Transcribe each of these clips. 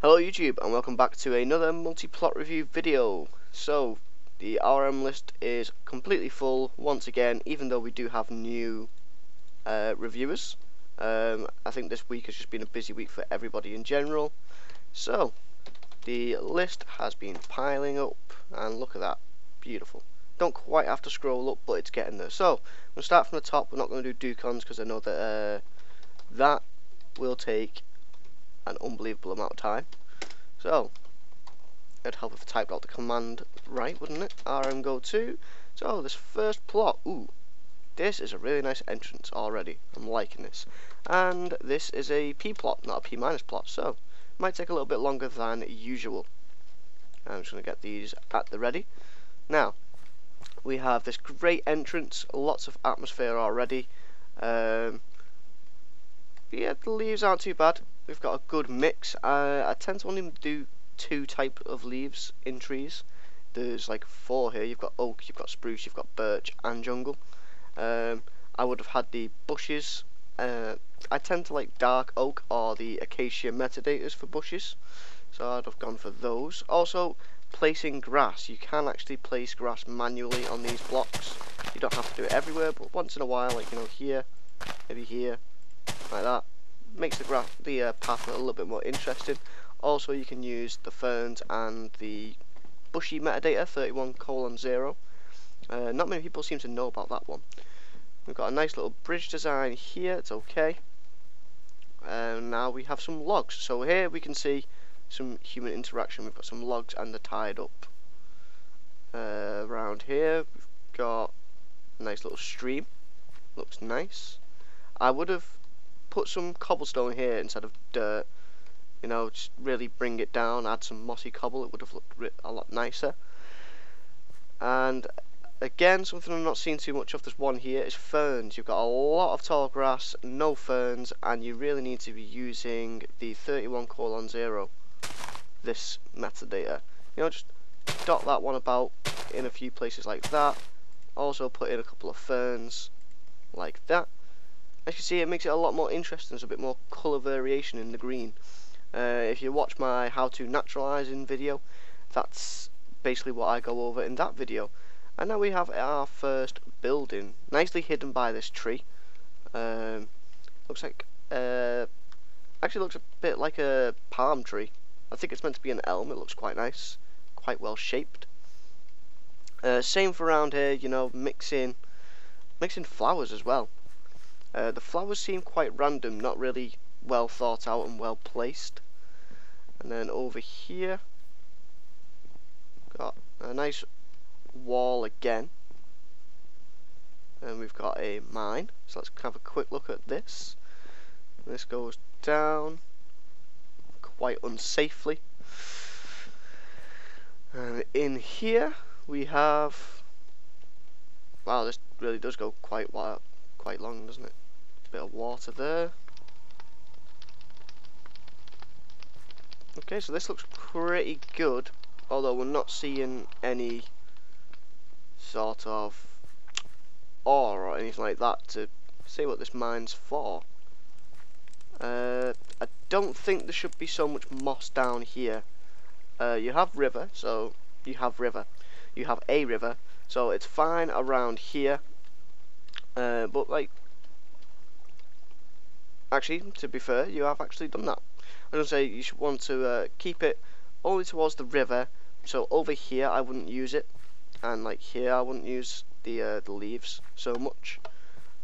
Hello YouTube, and welcome back to another multi-plot review video. So the RM list is completely full once again, even though we do have new reviewers. I think this week has just been a busy week for everybody in general. So the list has been piling up, and look at that, beautiful. Don't quite have to scroll up, but it's getting there. So I'm going to start from the top. We're not going to do Ducons because I know that that will take an unbelievable amount of time. So it'd help if I typed out the command right, wouldn't it? RM go to. So this first plot, ooh, this is a really nice entrance already. I'm liking this. And this is a P plot, not a P minus plot, so it might take a little bit longer than usual. I'm just going to get these at the ready. Now, we have this great entrance, lots of atmosphere already. Yeah, the leaves aren't too bad. We've got a good mix. I tend to only do two type of leaves in trees. There's like 4 here. You've got oak, you've got spruce, you've got birch and jungle. I would have had the bushes. I tend to like dark oak or the acacia metadators for bushes, so I'd have gone for those. Also, placing grass. You can actually place grass manually on these blocks. You don't have to do it everywhere, but once in a while, like here, maybe here, like that, makes the path a little bit more interesting. Also, you can use the ferns and the bushy metadata 31:0. Not many people seem to know about that one. We've got a nice little bridge design here. It's okay. Now we have some logs. So here we can see some human interaction. We've got some logs and they're tied up. Around here we've got a nice little stream. Looks nice. I would have put some cobblestone here instead of dirt. Just really bring it down. Add some mossy cobble. It would have looked a lot nicer. And again, something I'm not seeing too much of. This one here is ferns. You've got a lot of tall grass, no ferns, and you really need to be using the 31:0. This metadata. Just dot that one about in a few places like that. Also put in a couple of ferns like that. As you see, it makes it a lot more interesting. There's a bit more colour variation in the green. If you watch my how to naturalising video, that's basically what I go over in that video. And now we have our first building, nicely hidden by this tree. Looks like, actually looks a bit like a palm tree. I think it's meant to be an elm. It looks quite nice, quite well shaped. Same for around here, mixing flowers as well. The flowers seem quite random, not really well thought out and well placed. And then over here, got a nice wall again. And we've got a mine. So let's have a quick look at this. This goes down quite unsafely. And in here we have, wow, this really does go quite long, doesn't it? Bit of water there. Okay, so this looks pretty good, although we're not seeing any sort of ore or anything like that to say what this mine's for. I don't think there should be so much moss down here. You have river, so you have a river, so it's fine around here. But like, actually, to be fair, you have actually done that. I was going to say you should want to keep it only towards the river. So over here I wouldn't use it, and like here I wouldn't use the leaves so much.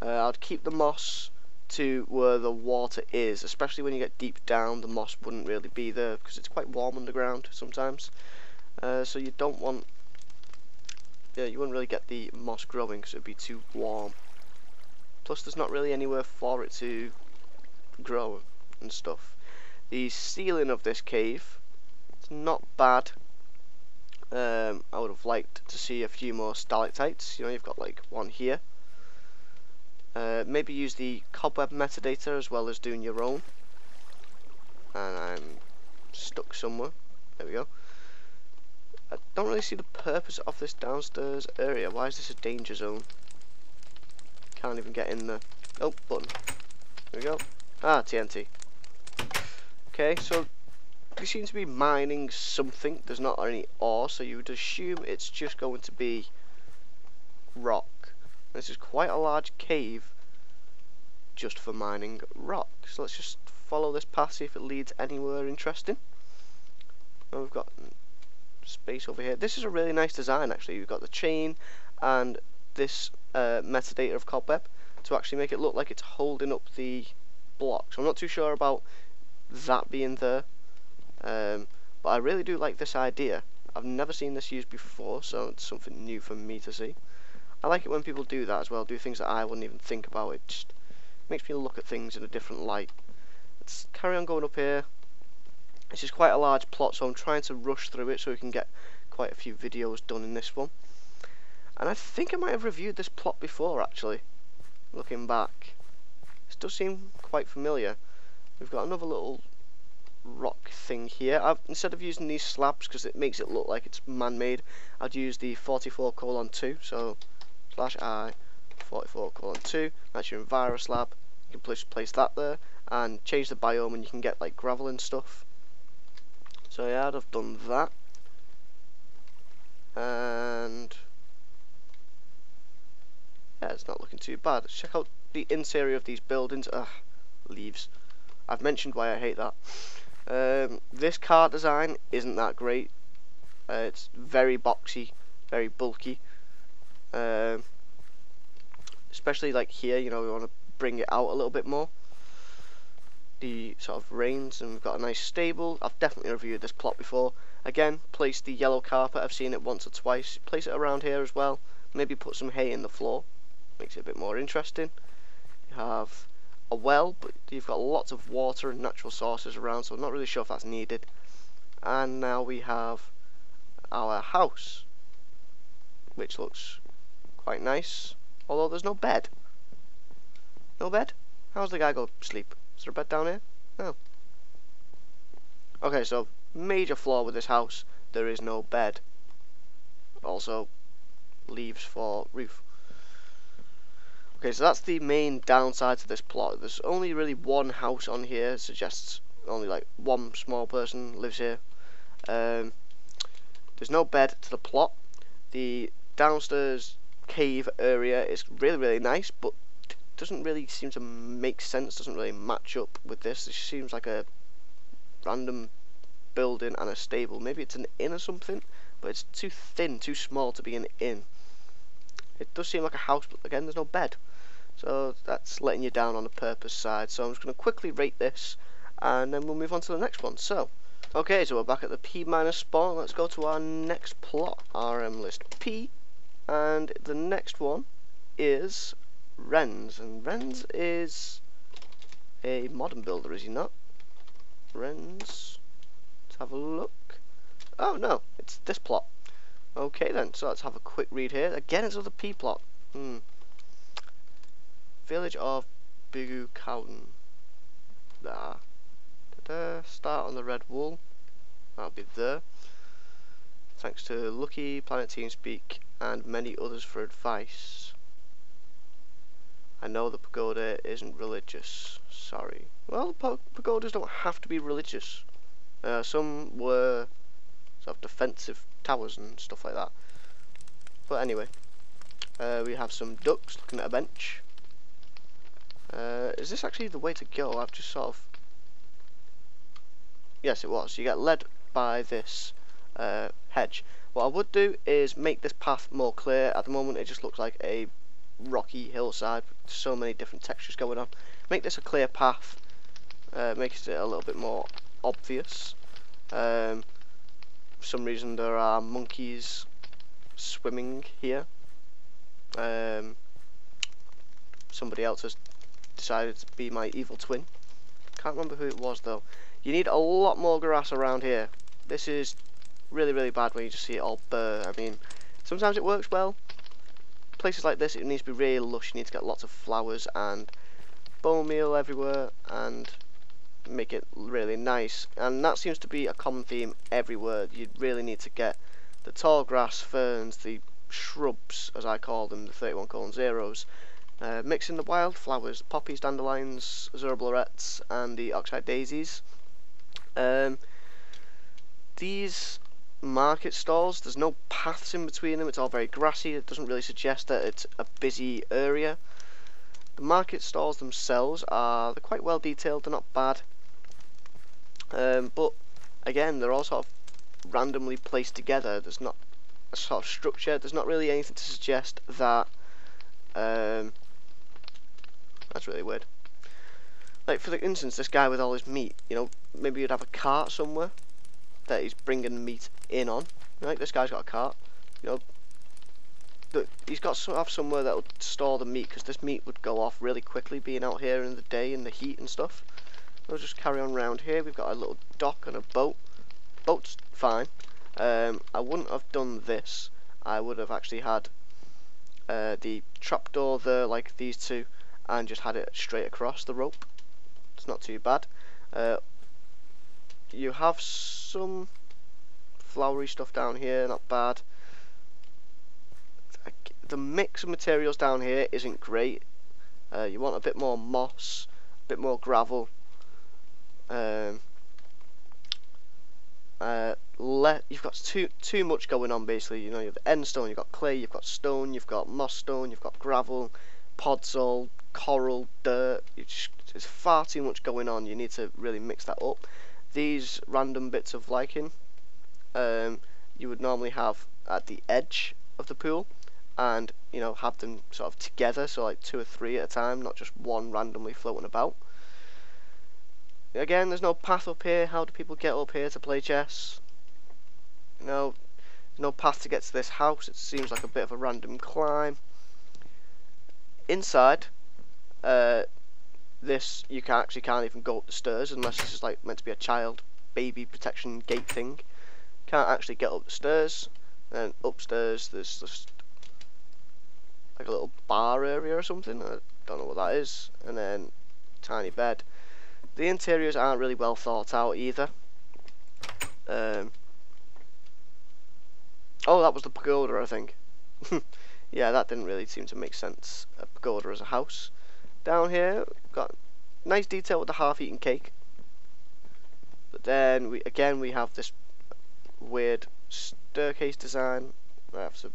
I'd keep the moss to where the water is, especially when you get deep down. The moss wouldn't really be there because it's quite warm underground sometimes. So you don't want, you wouldn't really get the moss growing because it would be too warm. Plus there's not really anywhere for it to grow and stuff. The ceiling of this cave, it's not bad. I would have liked to see a few more stalactites. You've got like one here. Maybe use the cobweb metadata as well as doing your own. And I'm stuck somewhere. There we go. I don't really see the purpose of this downstairs area. Why is this a danger zone? Can't even get in there. Oh, button. There we go. Ah, TNT. Okay, so they seem to be mining something. There's not any ore, so you would assume it's just going to be rock. This is quite a large cave just for mining rock. So let's just follow this path, see if it leads anywhere interesting. Oh, we've got space over here. This is a really nice design actually. You've got the chain and this metadata of cobweb to actually make it look like it's holding up the block. So I'm not too sure about that being there, but I really do like this idea. I've never seen this used before, so it's something new for me to see. I like it when people do that as well, do things that I wouldn't even think about. It just makes me look at things in a different light. Let's carry on going up here. This is quite a large plot, so I'm trying to rush through it so we can get quite a few videos done in this one. And I think I might have reviewed this plot before actually, looking back. This does seem quite familiar. We've got another little rock thing here. Instead of using these slabs, because it makes it look like it's man-made, I'd use the 44:2, so /I 44:2, that's your enviro slab. You can place that there and change the biome, and you can get like gravel and stuff. So yeah, I'd have done that. And yeah, it's not looking too bad. Let's check out the interior of these buildings. Leaves. I've mentioned why I hate that. This car design isn't that great. It's very boxy, very bulky. Especially like here, you know, we want to bring it out a little bit more. The sort of reins, and we've got a nice stable. I've definitely reviewed this plot before. Again, place the yellow carpet. I've seen it once or twice. Place it around here as well. Maybe put some hay in the floor. Makes it a bit more interesting. You have a well, but you've got lots of water and natural sources around, so I'm not really sure if that's needed. And now we have our house, which looks quite nice, although there's no bed. No bed? How's the guy go to sleep? Is there a bed down here? No. Okay, so major flaw with this house, there is no bed. Also, leaves for roof. Okay, so that's the main downside to this plot. There's only really one house on here. It suggests only like one small person lives here. There's no bed to the plot. The downstairs cave area is really nice, but doesn't really seem to make sense. Doesn't really match up with this. It seems like a random building and a stable. Maybe it's an inn or something, but it's too thin, too small to be an inn. It does seem like a house, but again, there's no bed. So that's letting you down on the purpose side. So I'm just going to quickly rate this, and then we'll move on to the next one. So, okay, so we're back at the P- spawn. Let's go to our next plot, RM list P, and the next one is Renz. And Renz is a modern builder, is he not? Renz, let's have a look. Oh no, it's this plot. Okay then, so let's have a quick read here. Again, it's another P plot. Village of Bigu Cowden. Start on the red wool. That'll be there. Thanks to Lucky, Planet TeamSpeak, and many others for advice. I know the pagoda isn't religious. Sorry. Well, pagodas don't have to be religious. Some were sort of defensive towers and stuff like that. But anyway, we have some ducks looking at a bench. Is this actually the way to go? I've just sort of... Yes, it was. You get led by this hedge. What I would do is make this path more clear. At the moment it just looks like a rocky hillside with so many different textures going on. Make this a clear path. Makes it a little bit more obvious. For some reason there are monkeys swimming here. Somebody else has decided to be my evil twin. Can't remember who it was though. You need a lot more grass around here. This is really bad when you just see it all bare. I mean, sometimes it works well. Places like this, it needs to be really lush. You need to get lots of flowers and bone meal everywhere and make it really nice. And that seems to be a common theme everywhere. You really need to get the tall grass, ferns, the shrubs, as I call them, the 31:0s. Mixing the wildflowers, poppies, dandelions, azure blorets, and the oxeye daisies. these market stalls, there's no paths in between them, it's all very grassy. It doesn't really suggest that it's a busy area. The market stalls themselves they're quite well detailed, they're not bad, but again they're all sort of randomly placed together. There's not a sort of structure, there's not really anything to suggest that that's really weird. Like for instance, this guy with all his meat, you know, maybe you'd have a cart somewhere that he's bringing the meat in on. Right, this guy's got a cart, you know, he's got to have somewhere that will store the meat, because this meat would go off really quickly being out here in the day in the heat and stuff. We'll just carry on around here. We've got a little dock and a boat. Boat's fine. I wouldn't have done this. I would have actually had the trapdoor there like these two and just had it straight across the rope. It's not too bad. You have some flowery stuff down here, not bad. The mix of materials down here isn't great. You want a bit more moss, a bit more gravel. You've got too much going on basically. You know, you've end stone, you've got clay, you've got stone, you've got moss stone, you've got gravel, podzol, coral, dirt. There's far too much going on. You need to really mix that up. These random bits of lichen, you would normally have at the edge of the pool, and you know, have them sort of together, so like 2 or 3 at a time, not just one randomly floating about. Again, there's no path up here. How do people get up here to play chess? No, no path to get to this house. It seems like a bit of a random climb. Inside, this you can't even go up the stairs unless this is like meant to be a child baby protection gate thing. Can't actually get up the stairs. And upstairs there's just like a little bar area or something. I don't know what that is. And then tiny bed. The interiors aren't really well thought out either. Oh, that was the pagoda, I think. Yeah, that didn't really seem to make sense. A pagoda as a house. Down here, we've got nice detail with the half-eaten cake. But then we have this weird staircase design. I have to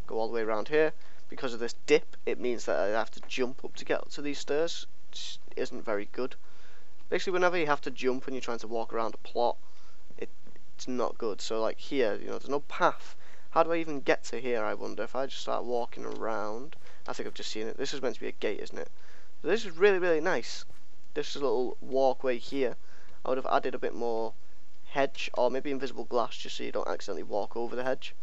go all the way around here. Because of this dip, it means that I have to jump up to get up to these stairs, which isn't very good. Basically, whenever you have to jump when you're trying to walk around a plot, it's not good. So like here, you know, there's no path. How do I even get to here, I wonder? If I just start walking around, I think I've just seen it. This is meant to be a gate, isn't it? So this is really, really nice. This little walkway here, I would have added a bit more hedge, or maybe invisible glass, just so you don't accidentally walk over the hedge.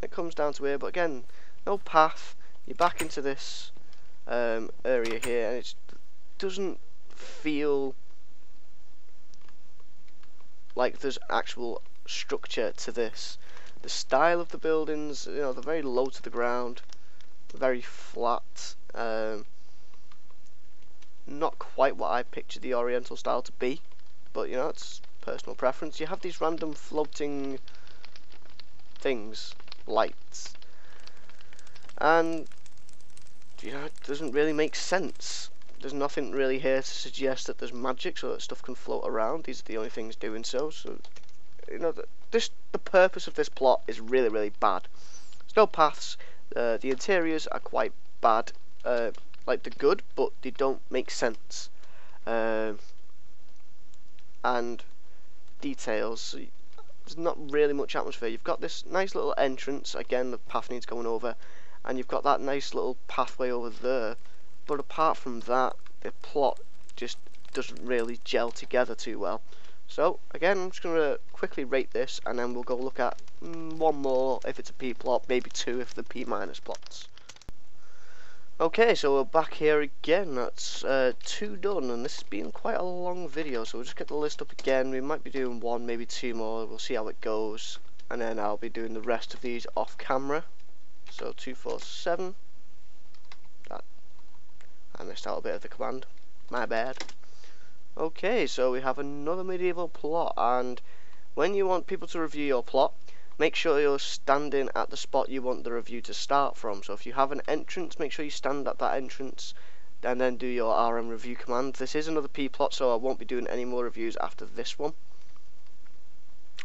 It comes down to here, but again, no path. You're back into this area here, and it doesn't feel like there's actual structure to this. The style of the buildings, you know, they're very low to the ground, very flat. Not quite what I pictured the Oriental style to be, but you know, it's personal preference. You have these random floating things, lights, and you know, it doesn't really make sense. There's nothing really here to suggest that there's magic so that stuff can float around. These are the only things doing so. So, you know, the purpose of this plot is really, really bad. There's no paths. The interiors are quite bad. Like, they're good, but they don't make sense. And details. So there's not really much atmosphere. You've got this nice little entrance. Again, the path needs going over. And you've got that nice little pathway over there. But apart from that, the plot just doesn't really gel together too well. So again, I'm just going to quickly rate this, and then we'll go look at one more if it's a P plot, maybe 2 if the P minus plots. Okay, so we're back here again. That's 2 done, and this has been quite a long video, so we'll just get the list up again. We might be doing 1, maybe 2 more. We'll see how it goes, and then I'll be doing the rest of these off camera. So 2, 4, 7. I missed out a bit of the command, my bad. Okay, so we have another medieval plot, and when you want people to review your plot, make sure you're standing at the spot you want the review to start from. So if you have an entrance, make sure you stand at that entrance and then do your RM review command. This is another P plot, so I won't be doing any more reviews after this one.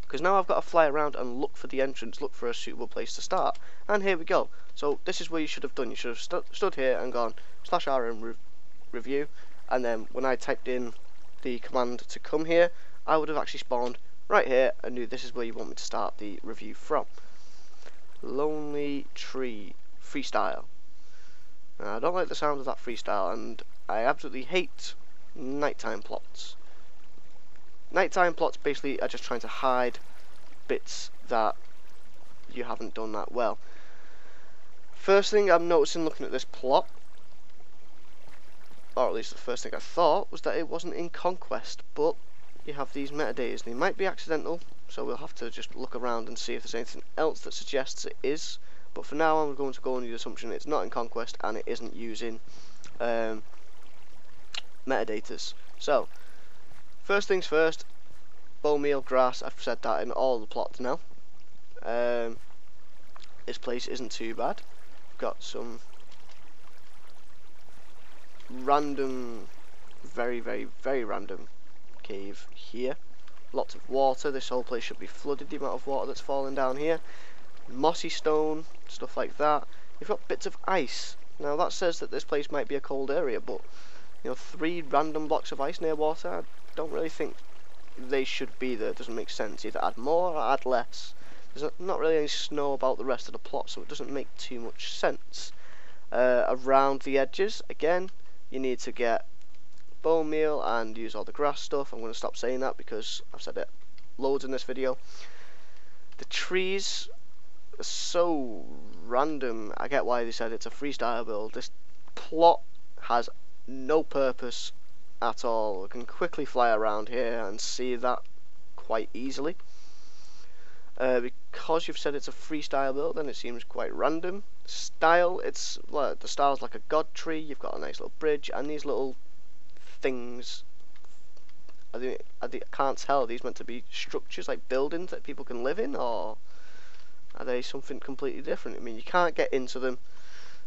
because now I've got to fly around and look for the entrance, look for a suitable place to start. And here we go. So this is what you should have done. You should have stood here and gone /rm review, and then when I typed in the command to come here, I would have actually spawned right here and knew this is where you want me to start the review from. Lonely Tree freestyle. Now, I don't like the sound of that freestyle, and I absolutely hate nighttime plots. Nighttime plots basically are just trying to hide bits that you haven't done that well. First thing I'm noticing looking at this plot, or at least the first thing I thought, was that it wasn't in Conquest, but you have these metadata, and they might be accidental, so we'll have to just look around and see if there's anything else that suggests it is. But for now, I'm going to go on the assumption it's not in Conquest and it isn't using metadatas. So, first things first, bone meal, grass. I've said that in all the plots now. This place isn't too bad. Got some random, very random cave here. Lots of water. This whole place should be flooded, the amount of water that's falling down here. Mossy stone, stuff like that. You've got bits of ice. Now that says that this place might be a cold area, but you know, 3 random blocks of ice near water, I don't really think they should be there. It doesn't make sense. Either add more or add less. There's not really any snow about the rest of the plot, so it doesn't make too much sense. Around the edges, again, you need to get bone meal and use all the grass stuff. I'm going to stop saying that because I've said it loads in this video. The trees are so random. I get why they said it's a freestyle build. This plot has no purpose at all. We can quickly fly around here and see that quite easily. Because you've said it's a freestyle build, then it seems quite random. Style, it's like the style's like a god tree. You've got a nice little bridge and these little things. I can't tell. Are these meant to be structures like buildings that people can live in, or are they something completely different? I mean, you can't get into them,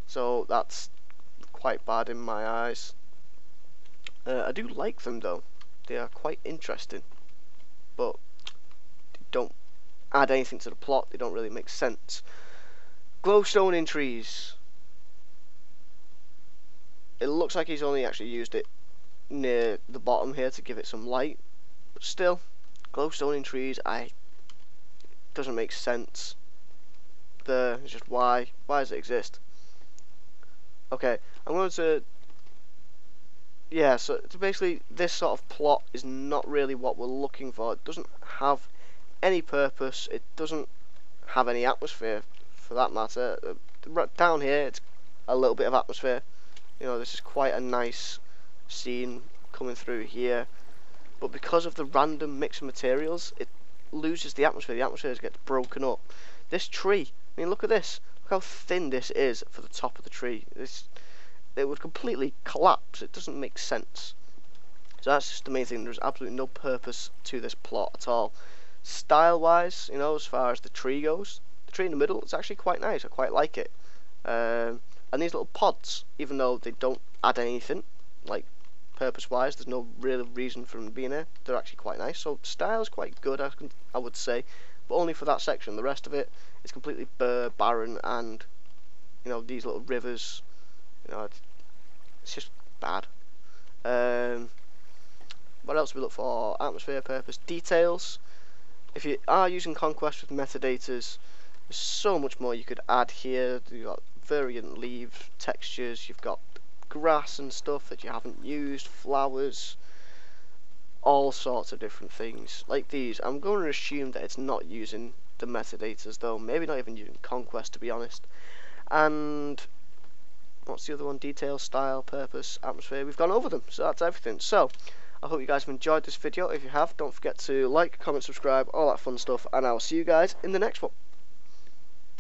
so that's quite bad in my eyes. I do like them though. They are quite interesting, but they don't add anything to the plot. They don't really make sense. Glowstone in trees. It looks like he's only actually used it near the bottom here to give it some light, but still, glowstone in trees, it doesn't make sense. It's just why does it exist? Okay, I'm going to, yeah, so basically this sort of plot is not really what we're looking for. It doesn't have any purpose. It doesn't have any atmosphere for that matter. Down here it's a little bit of atmosphere. You know, this is quite a nice scene coming through here, but because of the random mix of materials, it loses the atmosphere. The atmosphere gets broken up. This tree, I mean, look at this. Look how thin this is for the top of the tree. It would completely collapse. It doesn't make sense. So that's just the main thing. There's absolutely no purpose to this plot at all. Style wise, you know, as far as the tree goes, the tree in the middle, it's actually quite nice. I quite like it. And these little pods, even though they don't add anything, like purpose wise, there's no real reason for them being there, they're actually quite nice. So style is quite good, I would say, but only for that section. The rest of it is completely barren, and you know, these little rivers, you know, it's just bad. What else do we look for? Atmosphere, purpose, details. If you are using Conquest with metadatas, there's so much more you could add here. You've got variant leaf textures, you've got grass and stuff that you haven't used, flowers, all sorts of different things like these. I'm going to assume that it's not using the metadatas though, maybe not even using Conquest, to be honest. And what's the other one? Detail, style, purpose, atmosphere. We've gone over them, so that's everything. So I hope you guys have enjoyed this video. If you have, don't forget to like, comment, subscribe, all that fun stuff, and I'll see you guys in the next one.